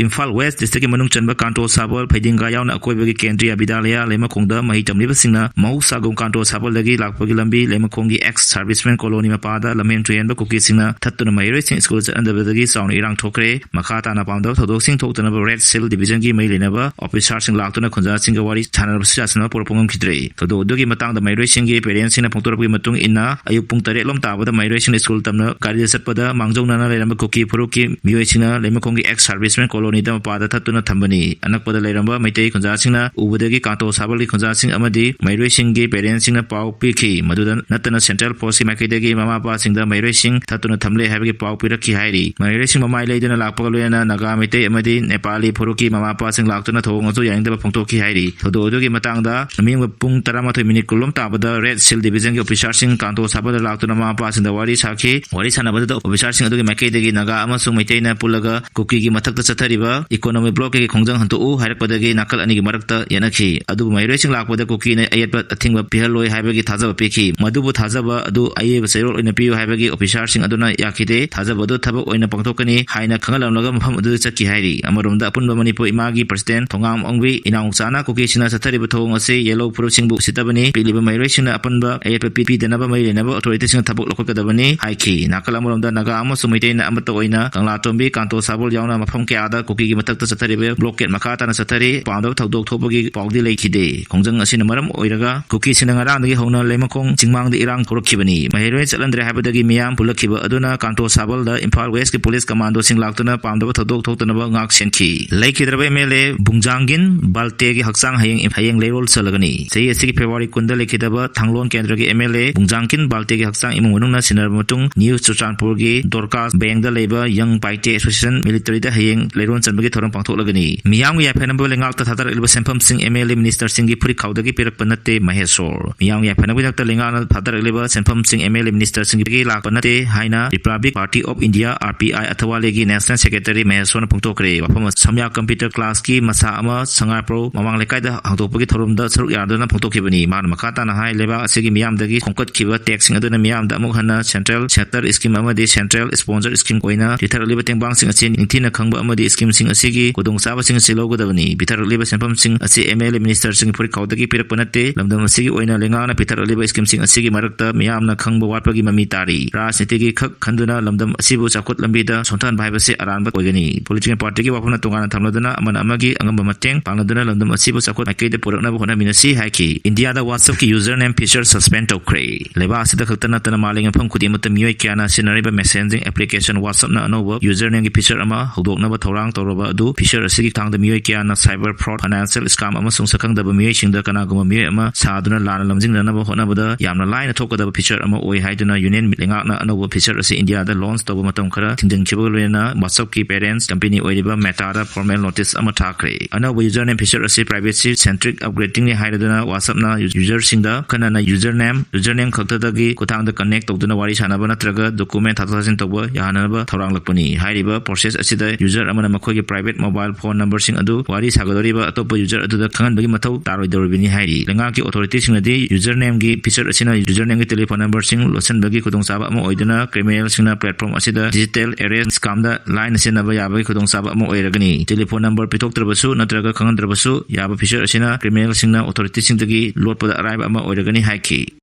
Imphal West District Manung Chanba Kanto Sabal Paidinga Yauna Akoibagi Kendriya Bidalaya Lemakongda Mahi Tamlibasingna Mahusagum Kanto Sabal Lagi Lakpagi Lambi Lemakongi ex serviceman colony Mapada Lamen Trianba Kuki Singna Tatuna Mayracing Schools under the Sound Irang Tokre Makata Napanda Todosing Totanaba Red Seal Division Gi Mailinaba Officers in Latuna Konza Singawari Channel Sasana Porpongam Kidre Todo Dogi Matang the Migration Gi Parents in a Pontorapi Matung Inna Ayupuntare Lom Taba the Migration School Tamna Kari Sapada Mangzona Lema Kuki Puruki Muachina Lemakongi ex serviceman colony Damapada Tatuna Tambani Anakpada Leramba Meitei Konzasina Ubudagi Kanto Sabali Konzasing Amadi Migration Gi Parents in a Pau Piki Madudan Natana Central Posi Makidagi Mama Passing the Migration Tatuna Tamle having Pau Piraki Hairi Migration Mama Lady Lapalena Naga Meitei Amadi Nepali Puruki Mama Passing Lakuna Tongo Yang the Pontoki Hairi Todo Dogi Matanga Naming Pung Taramata Miniculum Tabada Red Seal Division of Researching Kanto Sabada Lakuna Mama Passing the Wari Saki Wari Sanabada of Researching Adu Makidagi Naga Amasu Meitena Pulaga Kuki Mataka Satariba Economic Block Kongjang Hantu Harapadagi Nakal Anigi Marakta Yanaki Adu Migration Lakpada Kuki Ayat Atinga Pihaloi Habagi Tazaba Piki Madubu Tazaba Adu Aye Sero in a Pio Habagi of Researching Aduna Yakide Tazabado Tabo in a Pantokani Haina Kangalam Muhammad Saki Hairi Amarunda Punda Manipur Imagi President Tongam Ongwi in Angsana Kukishina Sataribato say Yellow Procing Book Sitabani Piliba Migration Apanba APP the Naba May never authorities in Tabuk Lokadabani Haiki Nakalamunda Nagama Sumitain Amatoina Kanglatombi Kanto Sabul Yana Mapamke Ada Kuki Matata Satari Blocket Makata Satari Pound of Tadok Tobagi Pogdi Lake Day Kongjang Asinamaram Oiraga Kuki Sinangaran the Hona Lemakong Chingmang the Irang Kurokibani Mahirate Salandre Habadagi Miam Pulakiba Aduna Kanto Sabal the Imphal West Police Commando Sing Laktuna Pound of Tadok Totanaba Ngak Senki Lake Hidrabe Mele Bungjangin Baltegi Haksang Hayang Level Salagani say Siki February Kunda Lake Hidaba Tanglon Kendragi MLA Bungjangin Baltegi Haksang Imununa Sinarmutung News Chuchan Purgi Dorcas Bang the Labor Young Paite Association Military the Hayang Leron Sanbagi Toram Pantolagani Miyamga Penable Langata Tatar Ilba Sempam Sing MLA Minister Singi Puri Kaudagi Pirapanate Mahesor Miyamga Penable Lingana Tatar Ilba Sempam Sing MLA Minister Singi Lapanate Haina Republic Party of India RPI Atawalegi National Secretary Mahesor Puntokre Wapama Samya Computer Class Ki Masama Sangapro Mamang Lekada Hantopagi Torumda Suruk Yardana Puntokibani Man Makata Nahai Leba Sigi Miyamdagi Konkat Kiba Taxing Aduna Miyam Damukhana Central Chatter Scheme Amadi Central Sponsor Scheme Koina Titar Libating Bang Sing Asin Intina Kangba Amadi Scheme Sing Asigi Kudung Saba Sing Silogodavani Bitar Liba Sempam Sing Asi MLA Minister Sing Puri Kaudagi Pirapanate Lamdam Sigi Oina Lengana Pitar Liba Scheme Sing Asigi Marakta Miyamna Kangba Watpagi Mamitari Rasnitigi Kak Kanduna Lamdam Asibu Sakut Lambida Sontan Bibase Aranba Ogani Political Party Wapuna Tungana Tamladana Amagi Angamba Mateng Pangladana Lamdam Asibu Sakut Makeda Purana Hona Minasi Haki India the WhatsApp ki username feature suspend Tokre Leba Sida Katana Maling and Pumkudimata Mui Kiana Sinariba messaging application WhatsApp na Anova username ki feature ama Hudok Nava Torang Toroba do feature Asigi Tang the Mui Kiana cyber fraud financial scam Amasung Sakang the Mui Shing the Kanaguma Mui Ama Saduna Lana Lamzing Nava Honabada Yamna line talk of feature ama Oi Haiduna Union Lingana Anova feature Asi India the launch Tobomatomkara Tindin Kibolena WhatsApp ki parents company Oiba Metada formal notice ama Takre Anova username feature Asi privacy centric upgrading ni Haiduna WhatsApp na user Sinda Kanana username Kakadagi Kutang the connect of the Wari Sanabana Traga document Hatasin Toba Yahanaba Torang Lapuni Haiba process Asida user Amana Makogi private mobile phone number Sing Adu Wari Sagadoriba Atopa user Adu the Kangan Bagi Matau Taro Doribini Hairi Langaki authorities in the username gi feature Asina username telephone number Sing Losan Bagi Kudong Saba Mo Oidana criminal Sina platform Asida digital area scam the line Sinaba Yabai Kudong Saba Mo Oiragani telephone number Pitok Trabasu Natraga Kangan Trabasu Yaba feature Asina criminal Sina authorities in the Lord Pada Arrive Ama Oiragani Haiki